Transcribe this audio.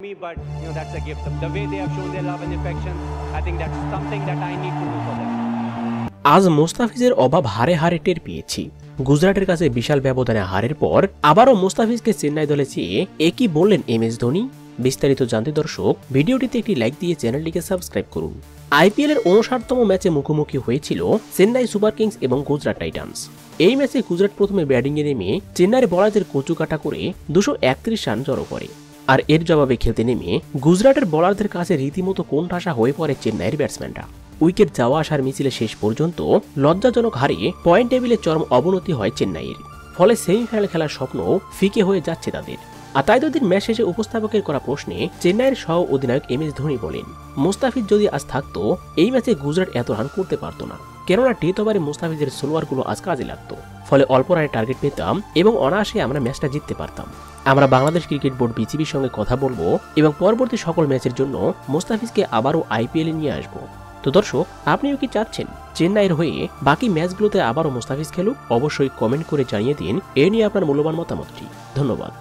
me, but that's a gift. The way they have shown their love and affection, I think that's something that I need to do for them. আজ মুস্তাফিজের অভাব হারে হারে টের পেয়েছি। গুজরাটের কাছে বিশাল ব্যবধানে হারের পর আবারও মুস্তাফিজকে চেন্নাই দলে চেয়ে একই বললেন MS ধোনি। বিস্তারিত জানতে দর্শক ভিডিওটিতে একটি লাইক দিয়ে চ্যানেলটিকে সাবস্ক্রাইব করুন। IPL এর 59তম ম্যাচে মুখোমুখি হয়েছিল চেন্নাই সুপার কিংস এবং গুজরাট টাইটান্স। এই ম্যাচে গুজরাট প্রথমে ব্যাটিংয়ে নেমে চেন্নাইয়ের বোলারদের কচুকাটা করে 231 রান জড়ো করে। আর এর জবাবে খেলতে নেমে গুজরাটের বোলারদের কাছে রীতিমতো কোণঠাসা হয়ে পড়ে চেন্নাইয়ের ব্যাটসম্যানরা। উইকেট যাওয়া আসার মিছিলে শেষ পর্যন্ত লজ্জাজনক হারে পয়েন্ট টেবিলে চরম অবনতি হয় চেন্নাইয়ের। ফলে সেমিফাইনাল খেলার স্বপ্ন ফিকে হয়ে যাচ্ছে তাদের। আর তাই দুদিন ম্যাচ শেষে উপস্থাপকের করা প্রশ্নে চেন্নাইয়ের সহ অধিনায়ক MS ধোনি বলেন, মুস্তাফিজ যদি আজ থাকতো এই ম্যাচে গুজরাট এত রান করতে পারত না, কেননা ডেথ ওভারে মুস্তাফিজের সোলোয়ারগুলো আজ কাজে লাগতো। ফলে অল্প রানে টার্গেট পেতাম এবং অনায়াসে আমরা ম্যাচটা জিততে পারতাম। আমরা বাংলাদেশ ক্রিকেট বোর্ড BCBর সঙ্গে কথা বলবো এবং পরবর্তী সকল ম্যাচের জন্য মুস্তাফিজকে আবারও IPL এ নিয়ে আসবো। তো দর্শক, আপনিও কি চাচ্ছেন চেন্নাইয়ের হয়ে বাকি ম্যাচগুলোতে আবারও মুস্তাফিজ খেলুক? অবশ্যই কমেন্ট করে জানিয়ে দিন এ নিয়ে আপনার মূল্যবান মতামতটি। ধন্যবাদ।